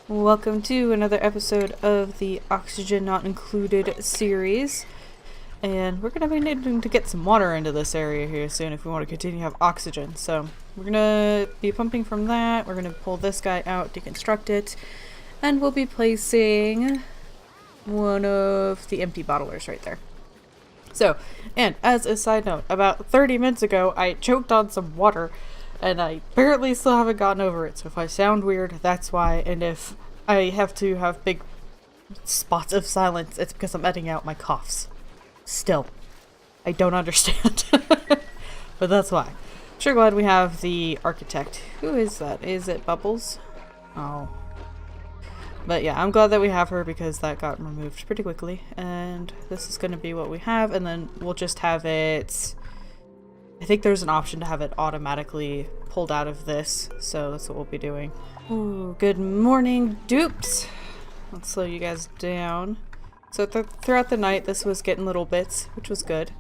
Welcome to another episode of the Oxygen Not Included series. And we're going to be needing to get some water into this area here soon if we want to continue to have oxygen. So we're going to be pumping from that. We're going to pull this guy out, deconstruct it, and we'll be placing one of the empty bottlers right there. So, and as a side note, about 30 minutes ago I choked on some water and I apparently still haven't gotten over it. So if I sound weird, that's why. And if I have to have big spots of silence, it's because I'm editing out my coughs. Still, I don't understand. But that's why. Sure glad we have the architect. Who is that? Is it Bubbles? Oh. But yeah, I'm glad that we have her because that got removed pretty quickly. And this is going to be what we have. And then we'll just have it... I think there's an option to have it automatically pulled out of this. So that's what we'll be doing. Ooh, good morning, dupes. Let's slow you guys down. So throughout the night, this was getting little bits, which was good.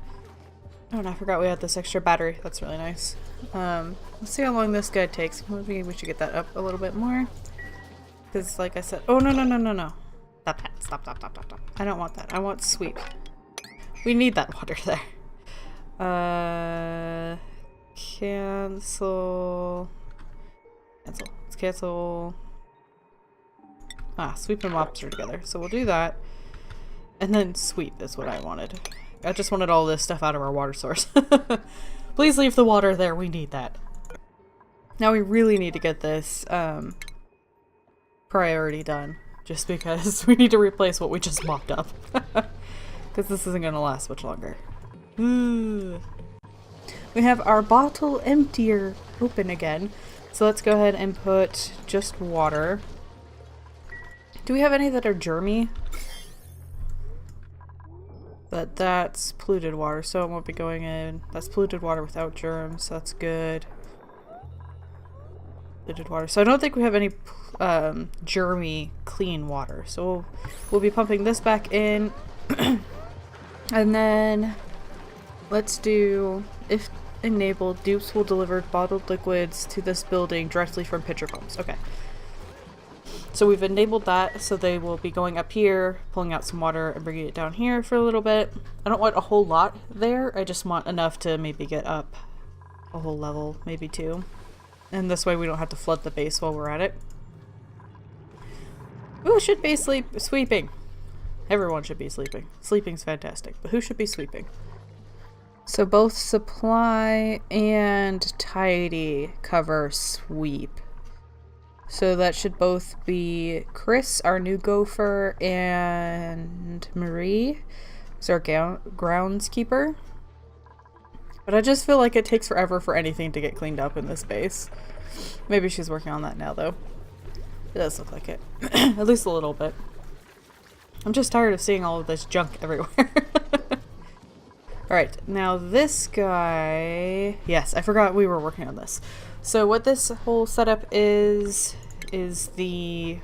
Oh, and I forgot we had this extra battery. That's really nice. Let's see how long this guy takes. Maybe we should get that up a little bit more. Because, like I said... Oh, no. Stop that. Stop. I don't want that. I want sweep. We need that water there. Cancel. Let's cancel. Sweep and mops are together. So we'll do that. And then sweep is what I wanted. I just wanted all this stuff out of our water source. Please leave the water there. We need that. Now we really need to get this priority done. Just because we need to replace what we just mopped up. Because this isn't going to last much longer. We have our bottle emptier open again. So let's go ahead and put just water. Do we have any that are germy? But that's polluted water, so it won't be going in. That's polluted water without germs, so that's good. Polluted water. So I don't think we have any germy clean water. So we'll be pumping this back in. And then let's do, if enabled, dupes will deliver bottled liquids to this building directly from pitcher pumps. Okay. So we've enabled that, so they will be going up here, pulling out some water and bringing it down here for a little bit. I don't want a whole lot there. I just want enough to maybe get up a whole level, maybe two. And this way we don't have to flood the base while we're at it. Who should be sweeping? Everyone should be sleeping. Sleeping's fantastic, but who should be sweeping? So both supply and tidy cover sweep. So that should both be Chris, our new gopher, and Marie, who's our groundskeeper. But I just feel like it takes forever for anything to get cleaned up in this base. Maybe she's working on that now, though. It does look like it. At least a little bit. I'm just tired of seeing all of this junk everywhere. Alright, now this guy... Yes, I forgot we were working on this. So what this whole setup is the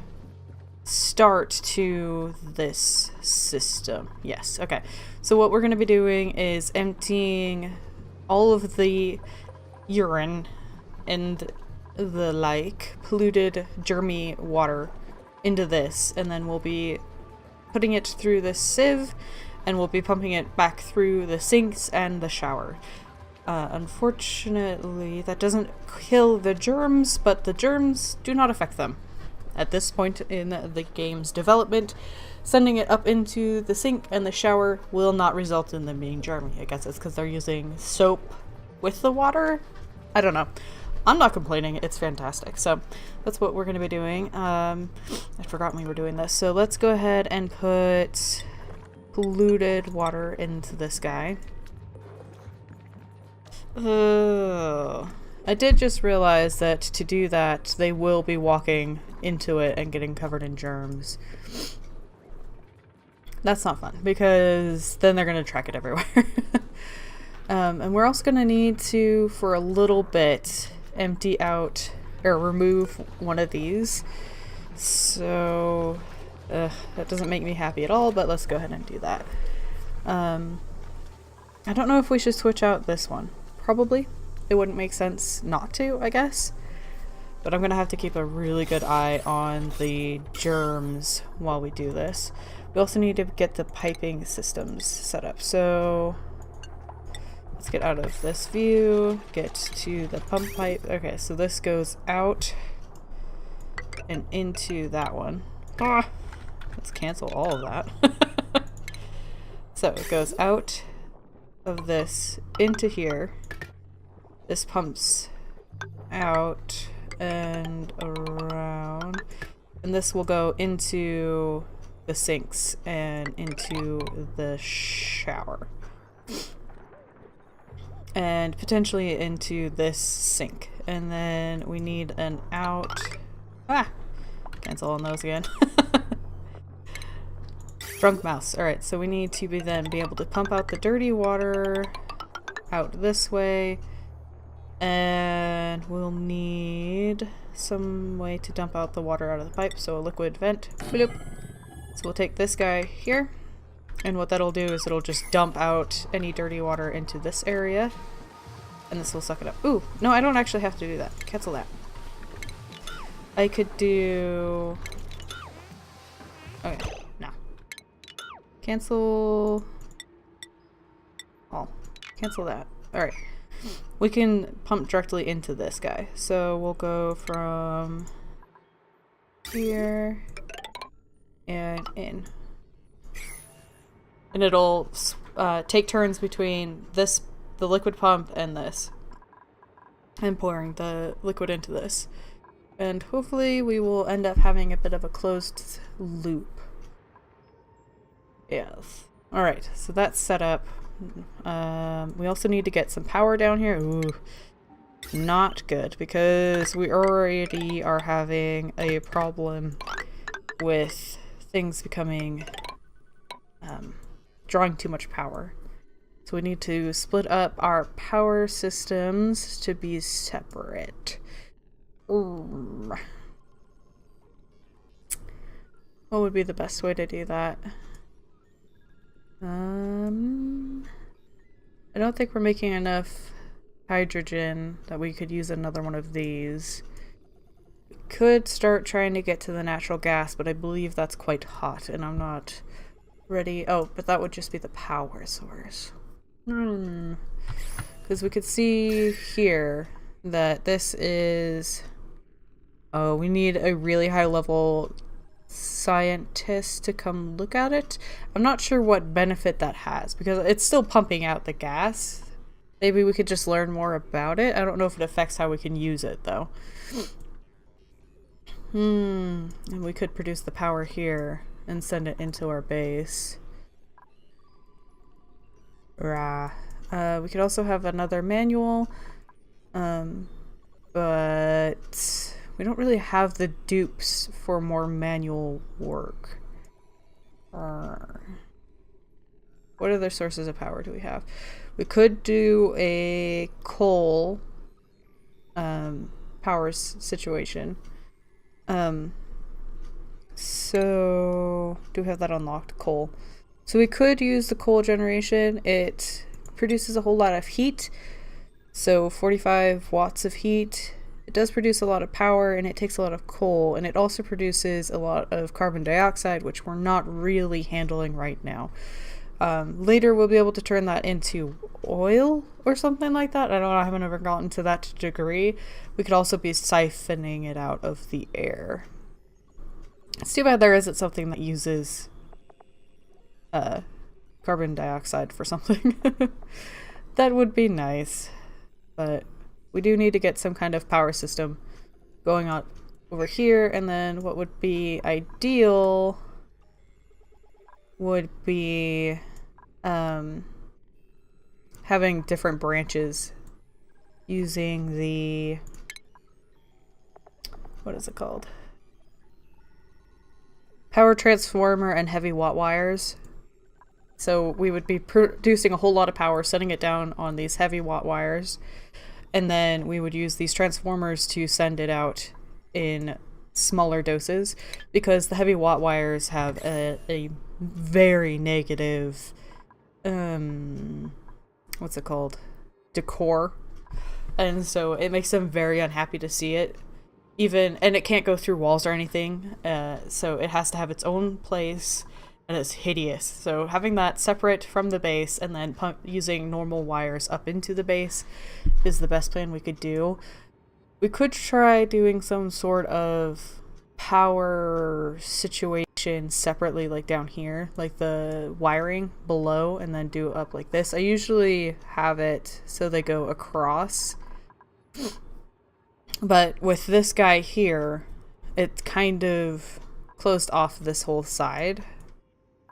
start to this system. Yes, okay. So what we're going to be doing is emptying all of the urine and the like polluted germy water into this, and then we'll be putting it through this sieve, and we'll be pumping it back through the sinks and the shower. Unfortunately, that doesn't kill the germs, but the germs do not affect them. At this point in the game's development, sending it up into the sink and the shower will not result in them being germy. I guess it's because they're using soap with the water? I don't know. I'm not complaining. It's fantastic. So that's what we're going to be doing. I'd forgotten we were doing this. So let's go ahead and put polluted water into this guy. I did just realize that to do that, they will be walking into it and getting covered in germs. That's not fun, because then they're going to track it everywhere. And we're also going to need to, for a little bit, empty out, or remove one of these. So, that doesn't make me happy at all, but let's go ahead and do that. I don't know if we should switch out this one. Probably. It wouldn't make sense not to, I guess. But I'm gonna have to keep a really good eye on the germs while we do this. We also need to get the piping systems set up. So let's get out of this view, get to the pump pipe. Okay, so this goes out and into that one. Ah, let's cancel all of that. So it goes out of this into here. This pumps out and around, and this will go into the sinks and into the shower and potentially into this sink. And then we need an out. Cancel on those again. Drunk mouse. Alright, so we need to be able to pump out the dirty water out this way. And we'll need some way to dump out the water out of the pipe, so a liquid vent. Bloop. So we'll take this guy here, and what that'll do is it'll just dump out any dirty water into this area, and this will suck it up. Ooh, no, I don't actually have to do that. Cancel that. I could do... Okay, no. Cancel... all. Cancel that. Alright. We can pump directly into this guy. So we'll go from here and in. And it'll take turns between this, the liquid pump, and this. And pouring the liquid into this. And hopefully we will end up having a bit of a closed loop. Yes. Alright, so that's set up. We also need to get some power down here. Ooh, not good, because we already are having a problem with things becoming drawing too much power. So we need to split up our power systems to be separate. What would be the best way to do that? I don't think we're making enough hydrogen that we could use another one of these. We could start trying to get to the natural gas, but I believe that's quite hot and I'm not ready. Oh, but that would just be the power source. Because we could see here that this is... Oh, we need a really high level scientist to come look at it. I'm not sure what benefit that has, because it's still pumping out the gas. Maybe we could just learn more about it. I don't know if it affects how we can use it, though. And we could produce the power here and send it into our base. We could also have another manual, but we don't really have the dupes for more manual work. What other sources of power do we have? We could do a coal power situation. So do we have that unlocked? Coal. So we could use the coal generation. It produces a whole lot of heat. So 45 watts of heat. It does produce a lot of power, and it takes a lot of coal, and it also produces a lot of carbon dioxide, which we're not really handling right now. Later we'll be able to turn that into oil or something like that. I don't know, I haven't ever gotten to that degree. We could also be siphoning it out of the air. It's too bad there isn't something that uses carbon dioxide for something. That would be nice, but we do need to get some kind of power system going on over here, and then what would be ideal would be having different branches using the, what is it called? Power transformer and heavy watt wires. So we would be producing a whole lot of power, setting it down on these heavy watt wires, and then we would use these transformers to send it out in smaller doses, because the heavy watt wires have a very negative, what's it called? Decor. And so it makes them very unhappy to see it. even, and it can't go through walls or anything, so it has to have its own place, and it's hideous. So having that separate from the base and then using normal wires up into the base is the best plan we could do. We could try doing some sort of power situation separately, like down here, like the wiring below, and then do it up like this. I usually have it so they go across, but with this guy here, it's kind of closed off this whole side.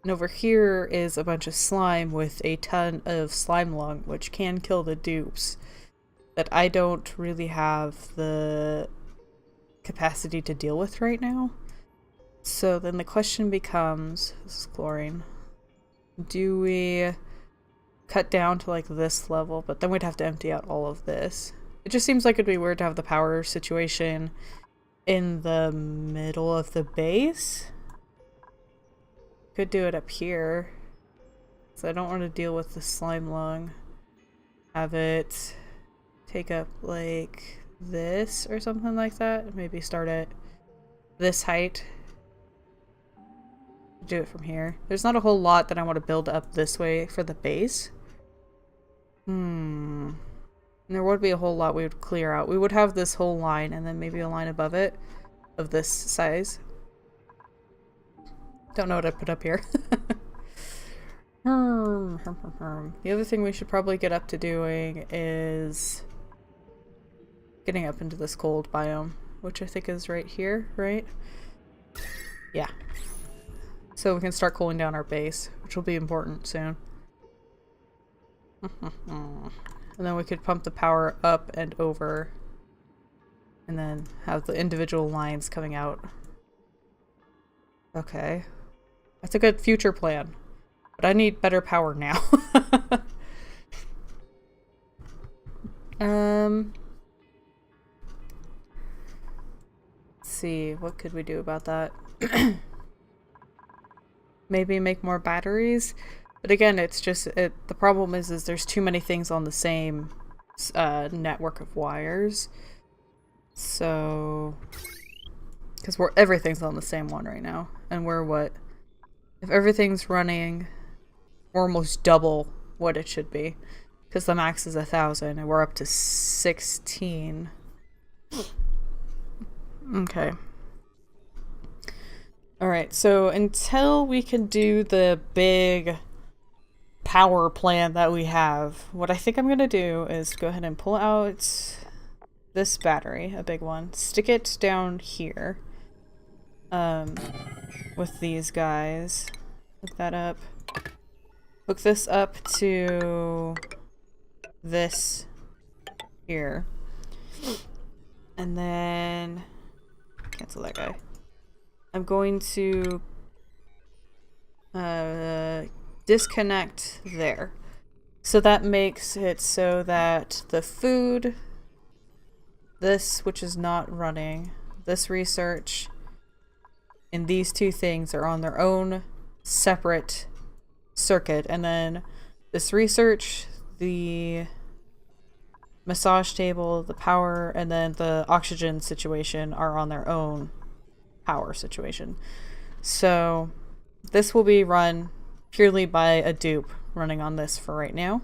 And over here is a bunch of slime with a ton of slime lung, which can kill the dupes. That I don't really have the capacity to deal with right now. So then the question becomes, this is chlorine, do we cut down to like this level, but then we'd have to empty out all of this. It just seems like it'd be weird to have the power situation in the middle of the base. Could do it up here. So I don't want to deal with the slime lung. Have it take up like this or something like that. Maybe start at this height. Do it from here. There's not a whole lot that I want to build up this way for the base. And there would be a whole lot we would clear out. We would have this whole line and then maybe a line above it of this size. Don't know what I put up here. The other thing we should probably get up to doing is getting up into this cold biome, which I think is right here, right? Yeah. So we can start cooling down our base, which will be important soon. And then we could pump the power up and over, and then have the individual lines coming out. Okay. That's a good future plan. But I need better power now. Let's see, what could we do about that? Maybe make more batteries? But again, it's just, the problem is there's too many things on the same network of wires. So, because everything's on the same one right now. And we're what? If everything's running, we're almost double what it should be. Because the max is 1,000 and we're up to 16. Okay. Alright, so until we can do the big power plan that we have, what I think I'm going to do is go ahead and pull out this battery, a big one, stick it down here. With these guys. Hook that up. Hook this up to this here. And then cancel that guy. I'm going to disconnect there. So that makes it so that the food, this which is not running, this research, and these two things are on their own separate circuit, and then this research, the massage table, the power, and then the oxygen situation are on their own power situation. So this will be run purely by a dupe running on this for right now,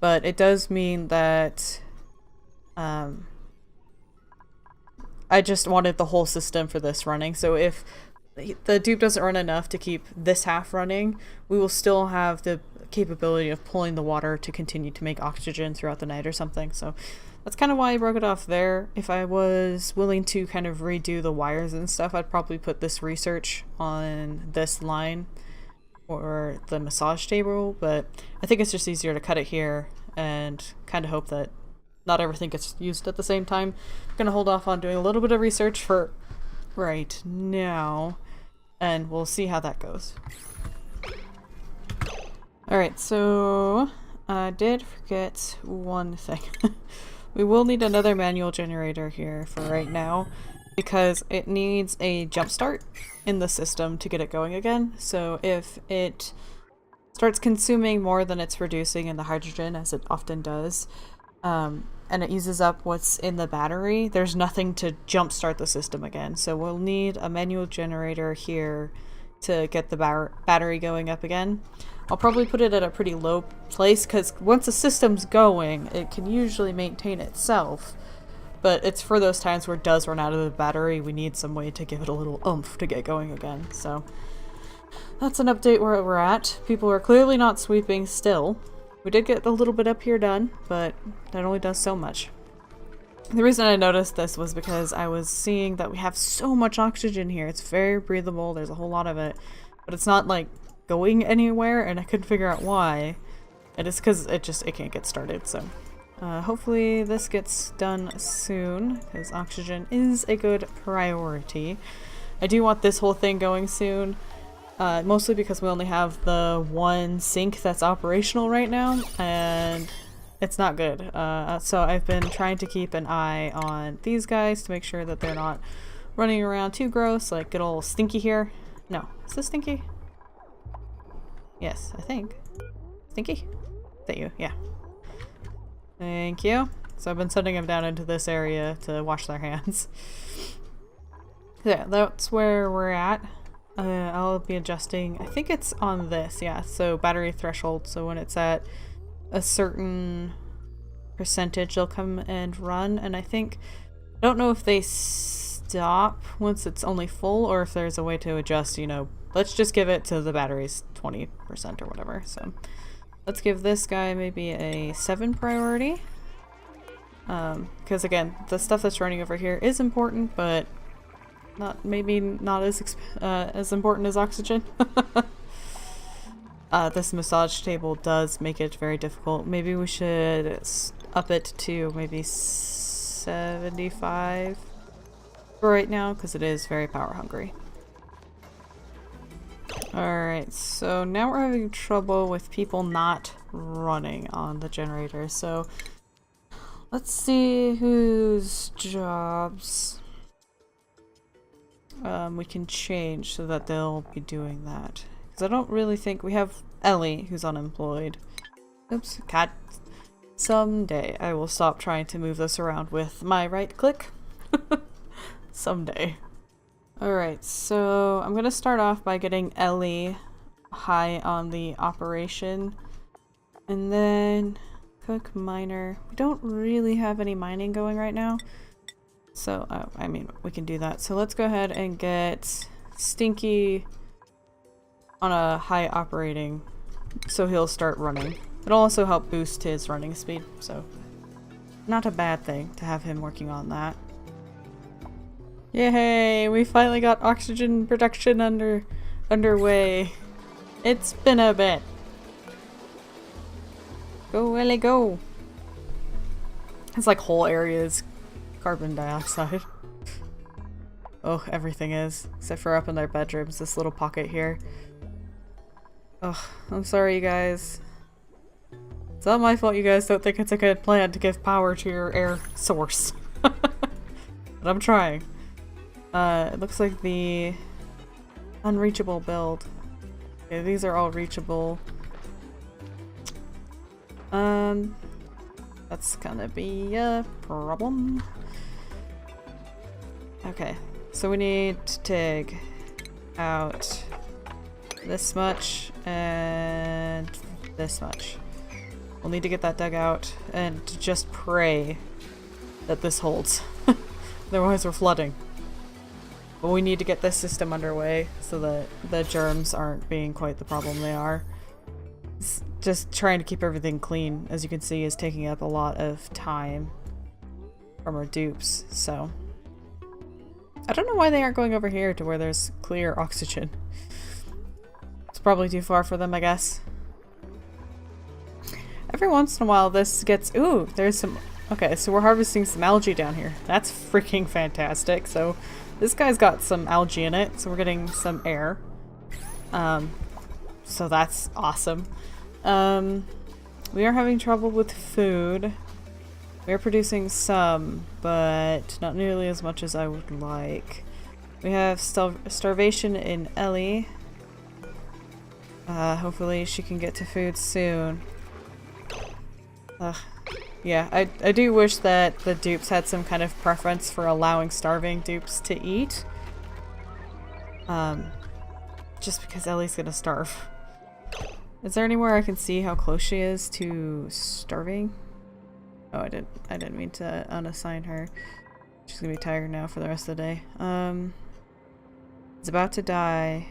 but it does mean that I just wanted the whole system for this running. So if the dupe doesn't run enough to keep this half running, we will still have the capability of pulling the water to continue to make oxygen throughout the night or something. So that's kind of why I broke it off there. If I was willing to kind of redo the wires and stuff, I'd probably put this research on this line or the massage table, but I think it's just easier to cut it here and kind of hope that not everything gets used at the same time. I'm gonna hold off on doing a little bit of research for right now, and we'll see how that goes. Alright, so I did forget one thing. We will need another manual generator here for right now, because it needs a jump start in the system to get it going again. So if it starts consuming more than it's reducing in the hydrogen, as it often does, and it uses up what's in the battery, there's nothing to jumpstart the system again. So we'll need a manual generator here to get the battery going up again. I'll probably put it at a pretty low place because once the system's going, it can usually maintain itself. But it's for those times where it does run out of the battery, we need some way to give it a little oomph to get going again. So that's an update where we're at. People are clearly not sweeping still. We did get a little bit up here done, but that only does so much. The reason I noticed this was because I was seeing that we have so much oxygen here. It's very breathable, there's a whole lot of it, but it's not like going anywhere, and I couldn't figure out why. And it's because it can't get started, so hopefully this gets done soon, because oxygen is a good priority. I do want this whole thing going soon. Mostly because we only have the one sink that's operational right now, and it's not good. So I've been trying to keep an eye on these guys to make sure that they're not running around too gross, like good old Stinky here. No, is this Stinky? Yes, I think. Stinky? Is that you? Yeah. Thank you. So I've been sending them down into this area to wash their hands. Yeah, that's where we're at. I'll be adjusting, I think it's on this, yeah, so battery threshold, so when it's at a certain percentage they'll come and run, and I don't know if they stop once it's only full or if there's a way to adjust, you know, let's just give it to the batteries 20% or whatever, so let's give this guy maybe a 7 priority, because again, the stuff that's running over here is important, but maybe not as important as oxygen. This massage table does make it very difficult. Maybe we should up it to maybe 75 for right now, because it is very power hungry. Alright, so now we're having trouble with people not running on the generator, so let's see whose jobs we can change so that they'll be doing that. Because I don't really think we have Ellie, who's unemployed. Oops, cat. Someday I will stop trying to move this around with my right click. Someday. Alright, so I'm gonna start off by getting Ellie high on the operation. And then cook miner. We don't really have any mining going right now. So, I mean, we can do that. So let's go ahead and get Stinky on a high operating, so he'll start running. It'll also help boost his running speed, so not a bad thing to have him working on that. Yay! We finally got oxygen production underway. It's been a bit. Go, Ellie, go! It's like whole areas carbon dioxide. Oh, everything is. Except for up in their bedrooms, this little pocket here. Ugh, I'm sorry you guys. It's not my fault you guys don't think it's a good plan to give power to your air source. But I'm trying. It looks like the unreachable build. Okay, these are all reachable. That's gonna be a problem. Okay, so we need to dig out this much and this much. We'll need to get that dug out and to just pray that this holds. Otherwise we're flooding. But we need to get this system underway so that the germs aren't being quite the problem they are. Just trying to keep everything clean, as you can see, is taking up a lot of time from our dupes, so. I don't know why they aren't going over here to where there's clear oxygen. It's probably too far for them, I guess. Every once in a while this gets— ooh, there's some— okay, so we're harvesting some algae down here. That's freaking fantastic. So this guy's got some algae in it, so we're getting some air. So that's awesome. We are having trouble with food. We are producing some, but not nearly as much as I would like. We have starvation in Ellie. Hopefully she can get to food soon. Ugh. Yeah, I do wish that the dupes had some kind of preference for allowing starving dupes to eat. Just because Ellie's gonna starve. Is there anywhere I can see how close she is to starving? Oh, I didn't mean to unassign her. She's gonna be tired now for the rest of the day. It's about to die.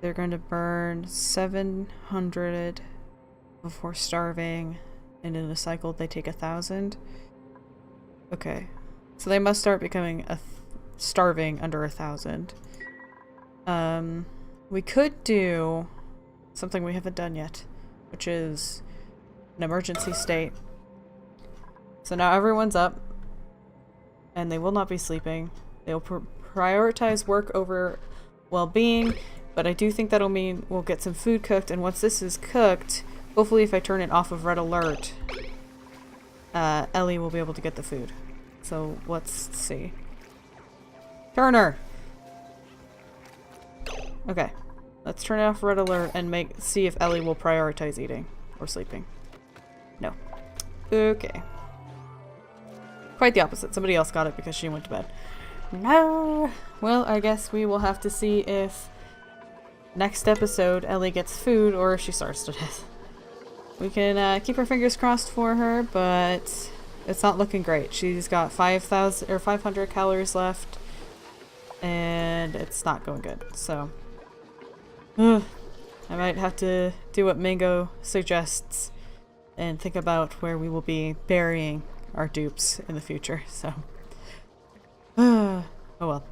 They're going to burn 700 before starving, and in a cycle they take 1,000. Okay, so they must start becoming starving under 1,000. We could do something we haven't done yet, which is an emergency state. So now everyone's up, and they will not be sleeping. They'll prioritize work over well-being, but I do think that'll mean we'll get some food cooked, and once this is cooked, hopefully if I turn it off of red alert, Ellie will be able to get the food. So let's see. Turner! Okay. Let's turn off red alert and see if Ellie will prioritize eating or sleeping. No. Okay. Quite the opposite. Somebody else got it because she went to bed. No! Well, I guess we will have to see if next episode Ellie gets food or if she starves to death. We can keep our fingers crossed for her, but it's not looking great. She's got 5,000 or 500 calories left, and it's not going good. So I might have to do what Mango suggests and think about where we will be burying our dupes in the future. So oh well.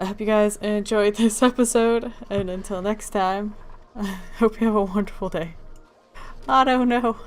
I hope you guys enjoyed this episode, and until next time, I hope you have a wonderful day. I don't know.